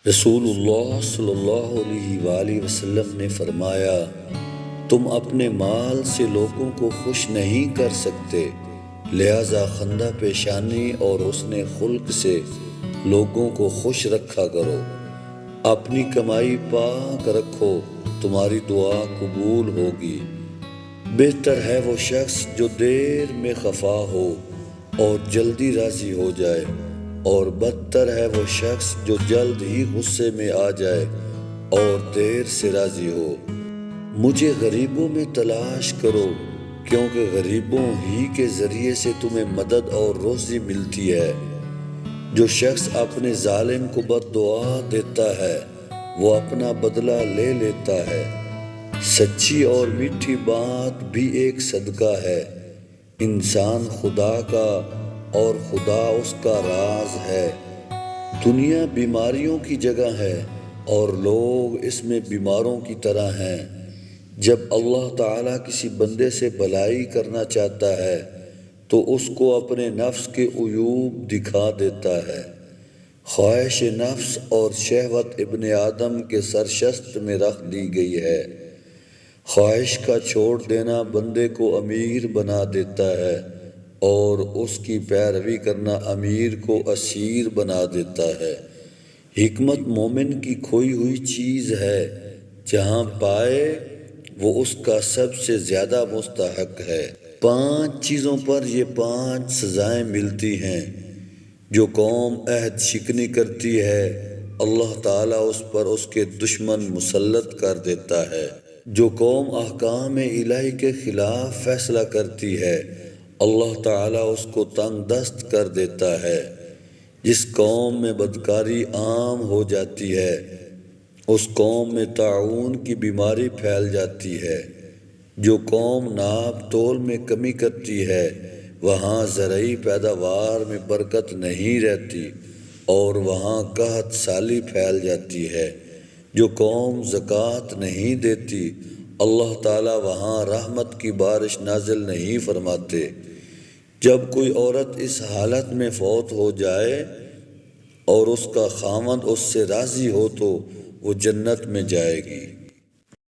رسول اللہ صلی اللہ علیہ وآلہ وسلم نے فرمایا، تم اپنے مال سے لوگوں کو خوش نہیں کر سکتے، لہذا خندہ پیشانی اور حسن خلق سے لوگوں کو خوش رکھا کرو۔ اپنی کمائی پاک رکھو، تمہاری دعا قبول ہوگی۔ بہتر ہے وہ شخص جو دیر میں خفا ہو اور جلدی راضی ہو جائے، اور بدتر ہے وہ شخص جو جلد ہی غصے میں آ جائے اور دیر سے راضی ہو۔ مجھے غریبوں میں تلاش کرو، کیونکہ غریبوں ہی کے ذریعے سے تمہیں مدد اور روزی ملتی ہے۔ جو شخص اپنے ظالم کو بد دعا دیتا ہے وہ اپنا بدلہ لے لیتا ہے۔ سچی اور میٹھی بات بھی ایک صدقہ ہے۔ انسان خدا کا اور خدا اس کا راز ہے۔ دنیا بیماریوں کی جگہ ہے اور لوگ اس میں بیماروں کی طرح ہیں۔ جب اللہ تعالیٰ کسی بندے سے بھلائی کرنا چاہتا ہے تو اس کو اپنے نفس کے عیوب دکھا دیتا ہے۔ خواہش نفس اور شہوت ابن آدم کے سرشست میں رکھ دی گئی ہے۔ خواہش کا چھوڑ دینا بندے کو امیر بنا دیتا ہے اور اس کی پیروی کرنا امیر کو اسیر بنا دیتا ہے۔ حکمت مومن کی کھوئی ہوئی چیز ہے، جہاں پائے وہ اس کا سب سے زیادہ مستحق ہے۔ 5 چیزوں پر یہ 5 سزائیں ملتی ہیں۔ جو قوم عہد شکنی کرتی ہے اللہ تعالیٰ اس پر اس کے دشمن مسلط کر دیتا ہے۔ جو قوم احکام الہی کے خلاف فیصلہ کرتی ہے اللہ تعالیٰ اس کو تنگ دست کر دیتا ہے۔ جس قوم میں بدکاری عام ہو جاتی ہے اس قوم میں طاعون کی بیماری پھیل جاتی ہے۔ جو قوم ناپ تول میں کمی کرتی ہے وہاں زرعی پیداوار میں برکت نہیں رہتی اور وہاں قحط سالی پھیل جاتی ہے۔ جو قوم زکوٰۃ نہیں دیتی اللہ تعالیٰ وہاں رحمت کی بارش نازل نہیں فرماتے۔ جب کوئی عورت اس حالت میں فوت ہو جائے اور اس کا خاوند اس سے راضی ہو تو وہ جنت میں جائے گی۔